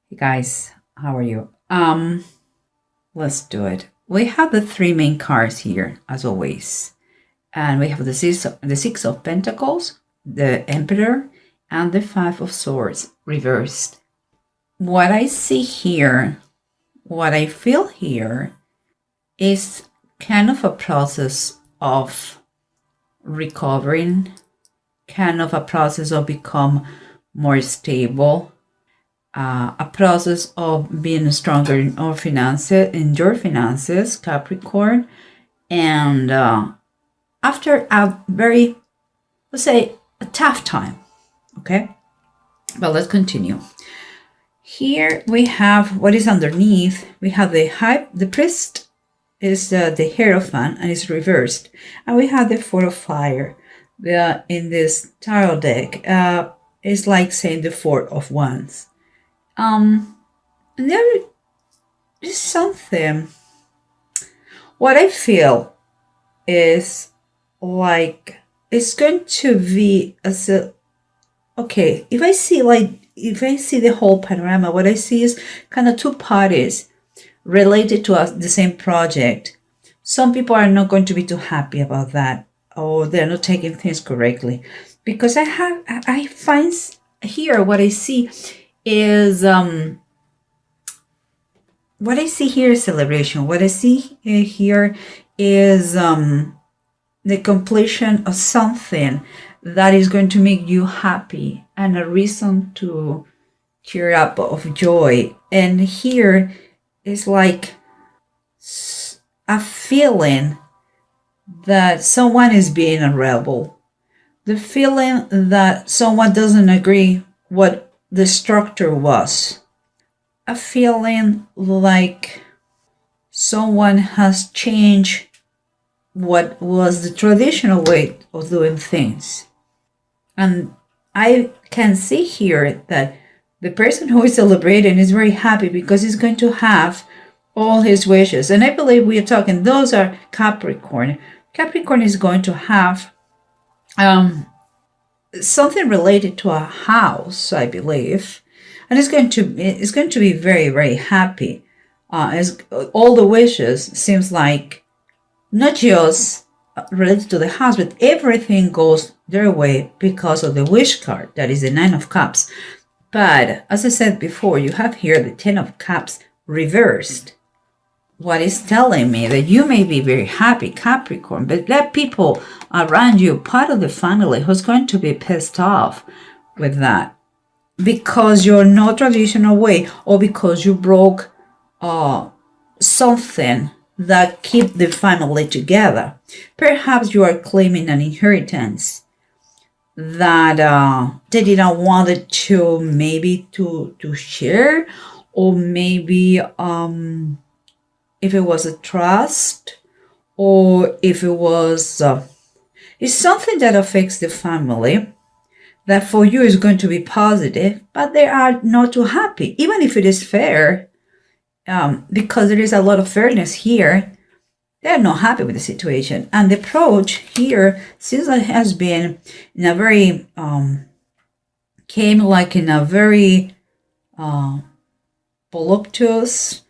Hey guys, how are you? Let's do it. We have the three main cards here, as always. And we have the Six of Pentacles, the Emperor, and the Five of Swords reversed. What I see here, what I feel here, is kind of a process of recovering, kind of a process of become more stable, a process of being stronger in your finances, Capricorn, and after a very, let's say, a tough time. Okay, but let's continue. Here we have what is underneath. We have the priest is the Hierophant and it's reversed, and we have the Four of Fire. In this tarot deck, it's like saying the Four of Wands. There is something. What I feel is like it's going to be as a okay. If I see the whole panorama, what I see is kind of two parties related to the same project. Some people are not going to be too happy about that, or they're not taking things correctly, because I find here what I see is what I see here is celebration. What I see here is the completion of something that is going to make you happy and a reason to cheer up of joy. And here is like a feeling that someone is being a rebel, the feeling that someone doesn't agree what the structure was, a feeling like someone has changed what was the traditional way of doing things. And I can see here that the person who is celebrating is very happy because he's going to have all his wishes. And I believe we are talking, those are Capricorn. Capricorn is going to have something related to a house, I believe, and it's going to be very, very happy. As all the wishes seems like not just related to the house, but everything goes their way because of the wish card, that is the Nine of Cups. But as I said before, you have here the Ten of Cups reversed. What is telling me that you may be very happy, Capricorn, but there are people around you, part of the family, who's going to be pissed off with that because you're not traditional way, or because you broke something that keep the family together. Perhaps you are claiming an inheritance that they didn't want it to maybe to share, or maybe if it was a trust, or if it was it's something that affects the family that for you is going to be positive, but they are not too happy, even if it is fair, because there is a lot of fairness here. They're not happy with the situation, and the approach here seems like has been in a very came like in a very voluptuous,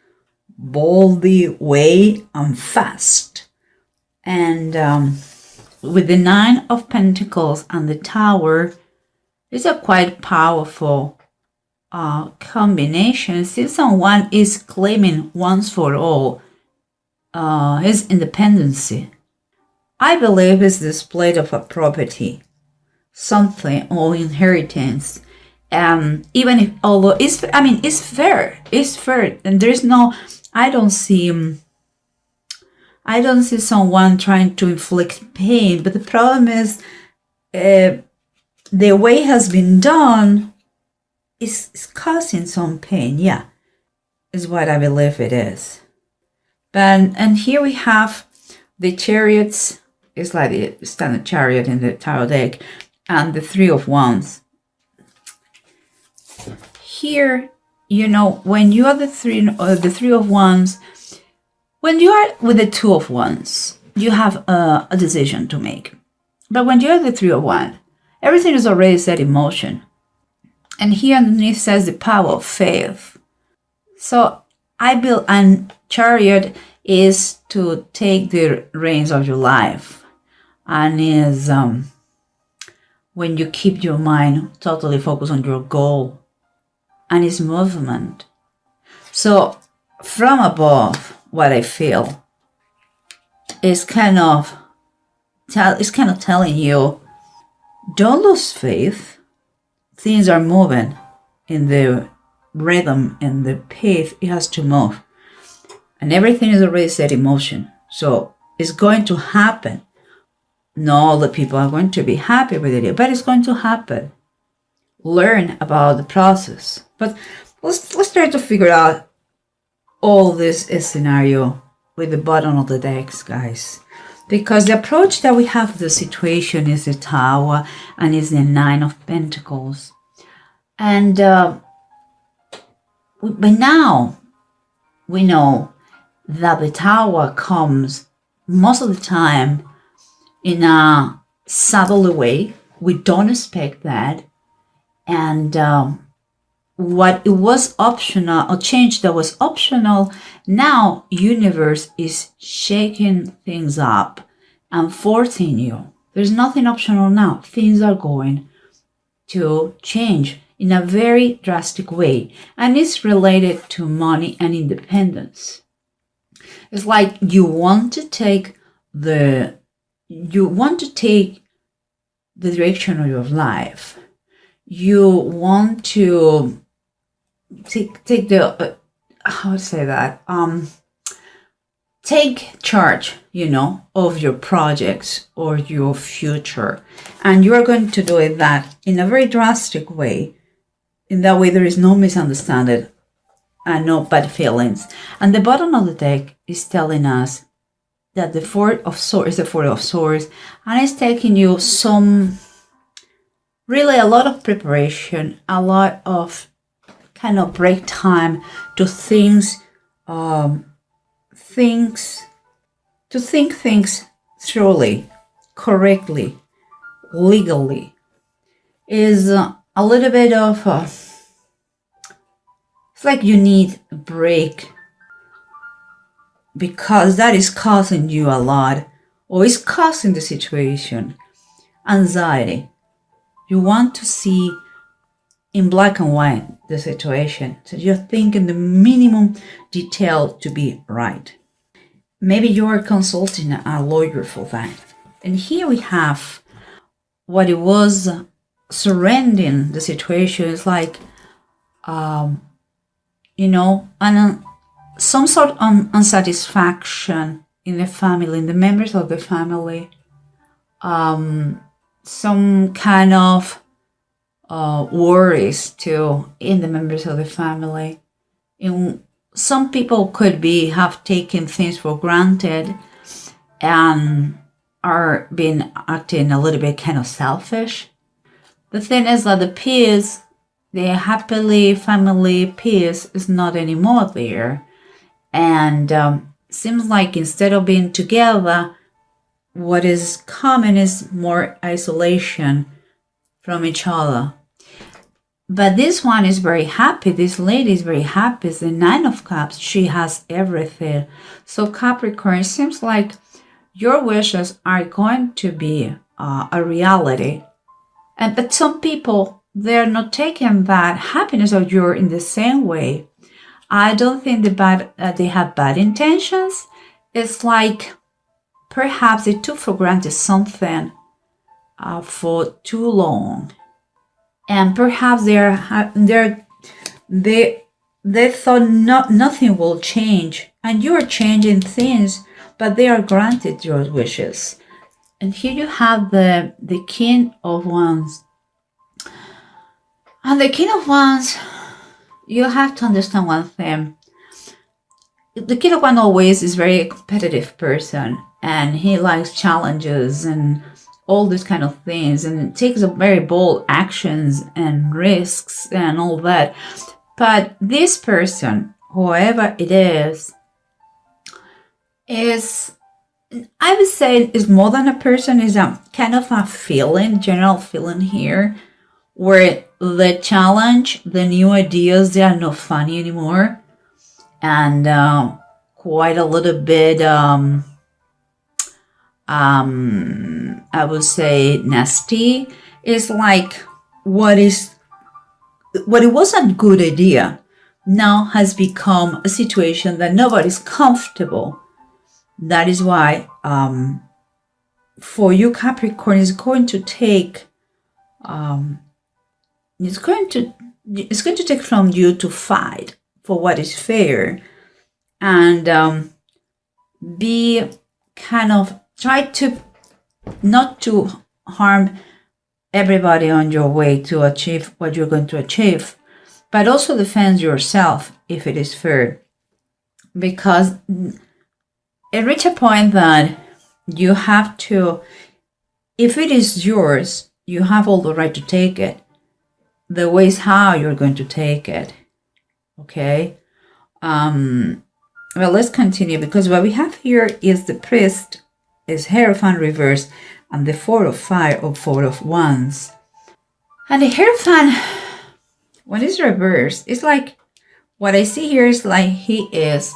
boldy way and fast. And with the Nine of Pentacles and the Tower, it's a quite powerful combination. Since someone is claiming once for all his independency, I believe it's displayed of a property, something, or inheritance. Even if, although it's fair, and there's no, I don't see someone trying to inflict pain, but the problem is the way it has been done is causing some pain. Yeah, is what I believe it is. And here we have the Chariots. It's like the standard chariot in the tarot deck, and the Three of Wands. Here, when you are the Three of Wands, when you are with the Two of Wands, you have a decision to make. But when you're the Three of Wands, everything is already set in motion. And here underneath says the power of faith. So I build, and chariot is to take the reins of your life, and is when you keep your mind totally focused on your goal, and is movement. So from above, what I feel is kind of telling you, don't lose faith. Things are moving in the rhythm and the pace it has to move, and everything is already set in motion. So it's going to happen. Not all the people are going to be happy with it, but it's going to happen. Learn about the process. But let's try to figure out all this scenario with the bottom of the decks, guys. Because the approach that we have to the situation is the Tower and is the Nine of Pentacles. And by now, we know that the Tower comes most of the time in a subtle way. We don't expect that. And what it was optional, or change that was optional, now universe is shaking things up and forcing you. There's nothing optional now. Things are going to change in a very drastic way, and it's related to money and independence. It's like you want to take the direction of your life. You want to take the how to say that, take charge, of your projects or your future, and you are going to do it that in a very drastic way. In that way, there is no misunderstanding and no bad feelings. And the bottom of the deck is telling us that the Four of Swords is the Four of Swords, and it's taking you really a lot of preparation, a lot of kind of break time to think things thoroughly, correctly, legally. Is a little bit of it's like you need a break, because that is causing you a lot, or is causing the situation anxiety. You want to see in black and white the situation, so you're thinking the minimum detail to be right. Maybe you are consulting a lawyer for that. And here we have what it was surrendering the situation. Is like some sort of unsatisfaction in the family, in the members of the family, some kind of worries too in the members of the family. Some people could have taken things for granted and are being acting a little bit kind of selfish. The thing is that the peace, the happily family peace, is not anymore there. And seems like instead of being together, what is common is more isolation from each other. But this one is very happy. This lady is very happy. It's the Nine of Cups. She has everything. So Capricorn, it seems like your wishes are going to be a reality. But some people, they're not taking that happiness of yours in the same way. I don't think they have bad intentions. It's like perhaps they took for granted something for too long, and perhaps they thought nothing will change, and you are changing things, but they are granted your wishes. And here you have the King of Wands, and the King of Wands. You have to understand one thing. The King of Wands always is very competitive person, and he likes challenges and all these kind of things, and it takes a very bold actions and risks and all that. But this person, whoever it is, I would say, is more than a person, is a kind of a feeling, general feeling here, where the challenge, the new ideas, they are not funny anymore. and quite a little bit, I would say, nasty. It's like what it was a good idea now has become a situation that nobody's comfortable. That is why, for you, Capricorn, it's going to take, it's going to take from you to fight for what is fair, and be kind of try to not to harm everybody on your way to achieve what you're going to achieve, but also defend yourself if it is fair, because it reach a point that you have to, if it is yours, you have all the right to take it. The way is how you're going to take it. Okay. Well, let's continue, because what we have here is the priest, is Hierophant reverse, and the Four of Fire or Four of Wands. And the Hierophant, when it's reversed, it's like, what I see here is like he is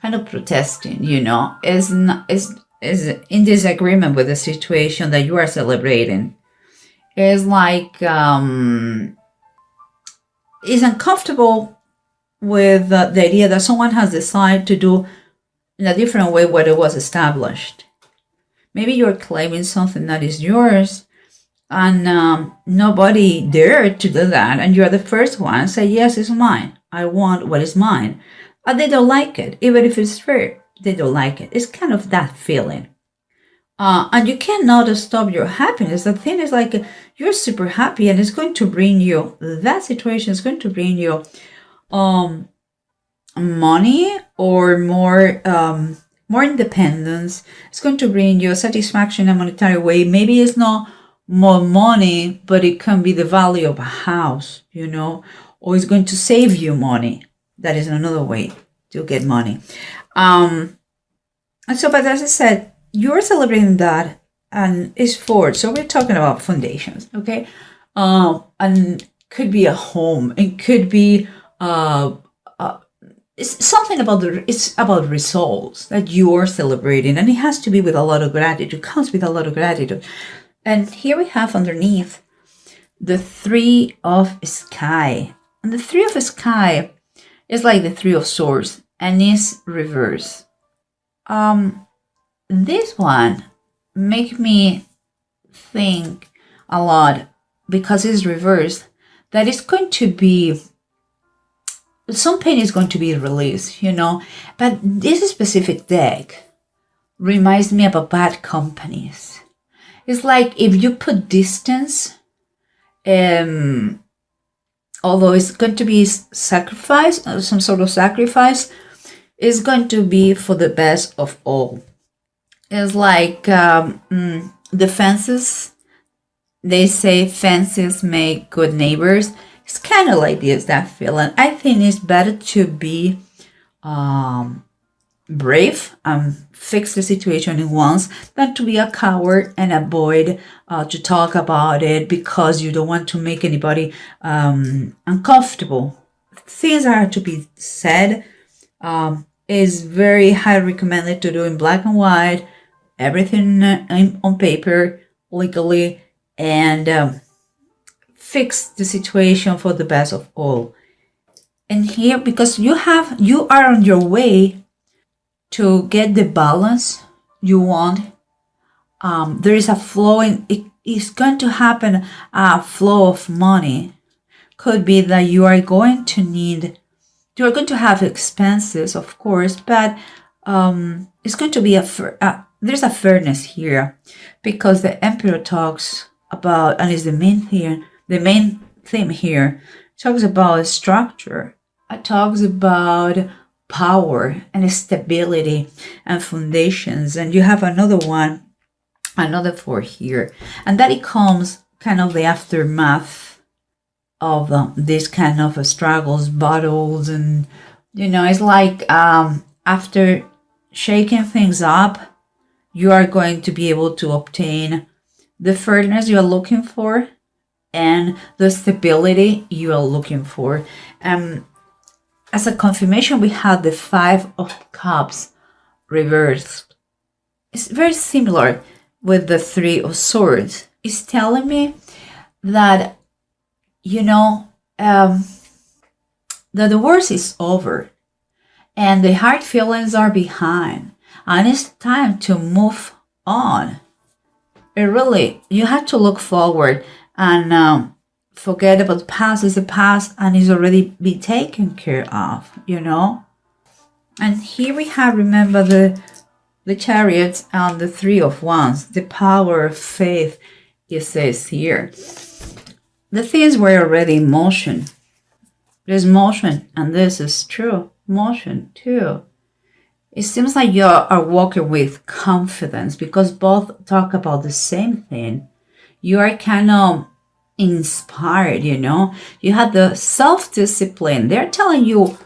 kind of protesting, is in disagreement with the situation that you are celebrating. Is like, is uncomfortable with the idea that someone has decided to do in a different way what it was established. Maybe you're claiming something that is yours, and nobody dared to do that, and you're the first one say, yes, it's mine, I want what is mine, and they don't like it. Even if it's fair, they don't like it. It's kind of that feeling, and you cannot stop your happiness. The thing is, like, you're super happy, and it's going to bring you, that situation is going to bring you money, or more independence. It's going to bring you satisfaction in a monetary way. Maybe it's not more money, but it can be the value of a house, or it's going to save you money. That is another way to get money. And so, but as I said, you're celebrating that, and it's forward. So we're talking about foundations, okay? And could be a home. It could be it's something about it's about results that you are celebrating, and it has to be with a lot of gratitude. Comes with a lot of gratitude. And here we have underneath the Three of Sky, and the Three of Sky is like the Three of Swords, and is reverse. This one make me think a lot, because it's reversed, that it's going to be, some pain is going to be released, but this specific deck reminds me about bad companies. It's like if you put distance, although it's going to be sacrifice, some sort of sacrifice, is going to be for the best of all. It's like the fences, they say fences make good neighbors. It's kind of like this, that feeling. I think it's better to be brave and fix the situation at once than to be a coward and avoid to talk about it because you don't want to make anybody uncomfortable. Things are to be said. Is very highly recommended to do in black and white, everything on paper, legally, and fix the situation for the best of all. And here, because you are on your way to get the balance you want, there is a flow, and it is going to happen, a flow of money. Could be that you are going to have expenses, of course, but it's going to be there's a fairness here, because the Emperor talks about, and is the main theme here, talks about structure. It talks about power and stability and foundations. And you have another four here, and that it comes kind of the aftermath of this kind of struggles, battles, and it's like after shaking things up, you are going to be able to obtain the fairness you are looking for and the stability you are looking for. as a confirmation, we have the Five of Cups reversed. It's very similar with the Three of Swords. It's telling me that, that the worst is over and the hard feelings are behind, and it's time to move on. You have to look forward and forget about the past. Is the past and is already be taken care of, And here we have, remember, the Chariots and the Three of Wands, the power of faith, it says here. The things were already in motion. There's motion, and this is true. Motion, too. It seems like you are walking with confidence because both talk about the same thing. You are kind of inspired, You have the self-discipline. They're telling you,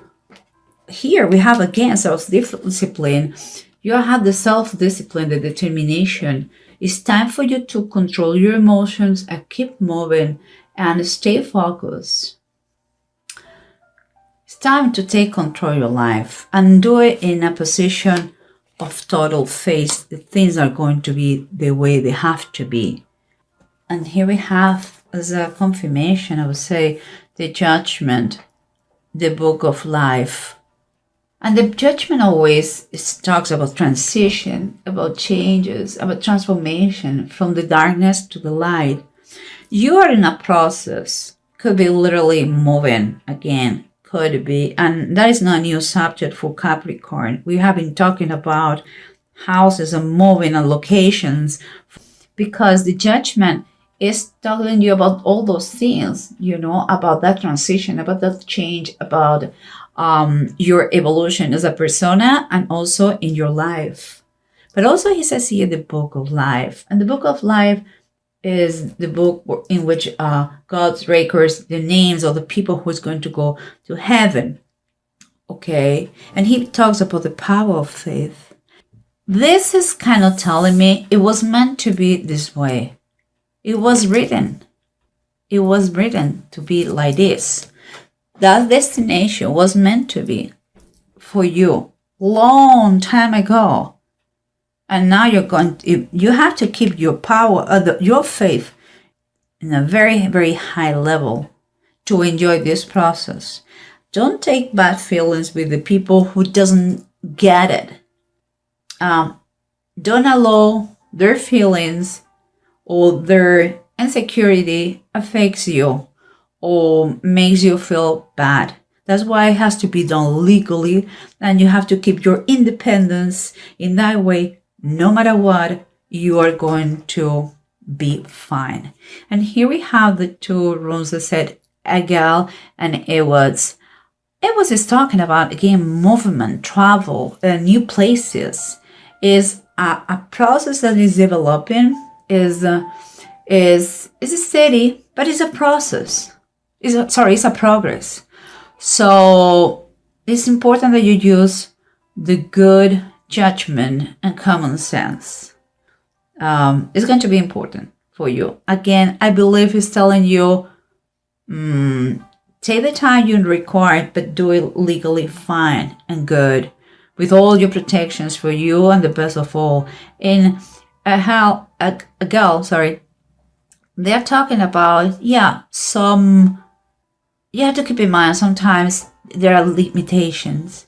here we have again self-discipline. You have the self-discipline, the determination. It's time for you to control your emotions and keep moving and stay focused. It's time to take control of your life and do it in a position of total faith that things are going to be the way they have to be. And here we have, as a confirmation, I would say, the Judgment, the Book of Life. And the Judgment always talks about transition, about changes, about transformation from the darkness to the light. You are in a process, could be literally moving again, could be, and that is not a new subject for Capricorn. We have been talking about houses and moving and locations because the Judgment is telling you about all those things, about that transition, about that change, about your evolution as a persona and also in your life. But also he says here the Book of Life. And the Book of Life is the book in which God records the names of the people who's going to go to heaven. Okay? And he talks about the power of faith. This is kind of telling me it was meant to be this way. It was written. It was written to be like this. That destination was meant to be for you long time ago. And now you have to keep your power, your faith in a very, very high level to enjoy this process. Don't take bad feelings with the people who doesn't get it. Don't allow their feelings or their insecurity affects you or makes you feel bad. That's why it has to be done legally, and you have to keep your independence. In that way, no matter what, you are going to be fine. And here we have the two runes that said Egal and Ewods. Ewods is talking about, again, movement, travel, new places. Is a process that is developing, is steady, but it's a process. It's a progress. So it's important that you use the good judgment and common sense. It's going to be important for you. Again, I believe he's telling you, take the time you require, but do it legally fine and good, with all your protections for you and the best of all. In they're talking about, you have to keep in mind sometimes there are limitations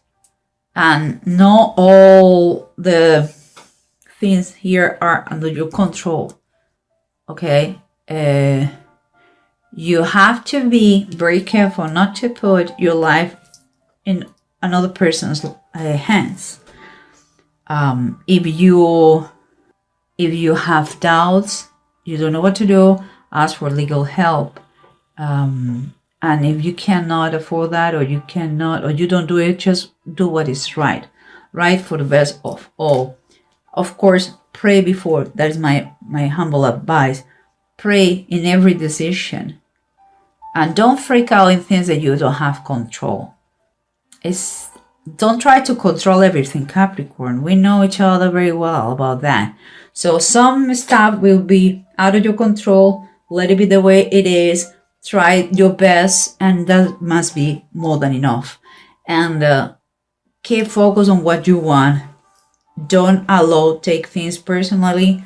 and not all the things here are under your control. Okay? You have to be very careful not to put your life in another person's hands. If you have doubts, you don't know what to do, ask for legal help. And if you cannot afford that, or you don't do it, just do what is right for the best of all. Of course, pray before. That is my humble advice. Pray in every decision. And don't freak out in things that you don't have control. Don't try to control everything, Capricorn. We know each other very well about that. So some stuff will be out of your control. Let it be the way it is. Try your best, and that must be more than enough. and keep focus on what you want. Don't take things personally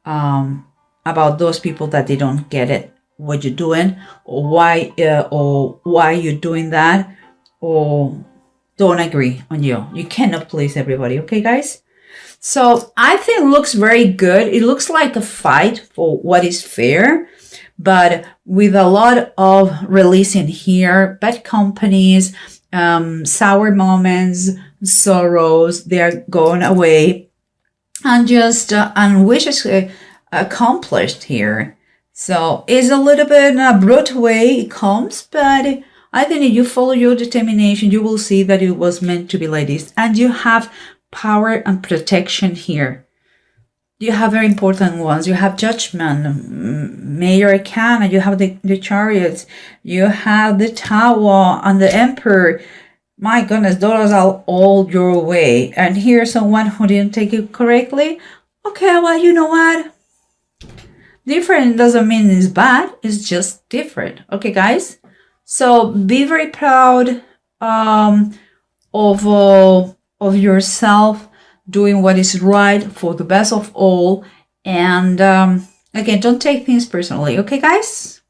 about those people that they don't get it, what you're doing, or why you're doing that, or don't agree on you. You cannot please everybody, okay, guys? So I think it looks very good. It looks like a fight for what is fair, but with a lot of releasing here, bad companies, sour moments, sorrows, they're going away, and just and wishes accomplished here. So it's a little bit in a brute way it comes, but I think if you follow your determination, you will see that it was meant to be like this. And you have power and protection here. You have very important ones. You have Judgment, Major Arcana, you have the Chariots, you have the Tower and the Emperor. My goodness, those are all your way. And here's someone who didn't take it correctly. Okay, well, you know what? Different doesn't mean it's bad. It's just different. Okay, guys? So be very proud of yourself, doing what is right for the best of all. And again, don't take things personally. Okay, guys?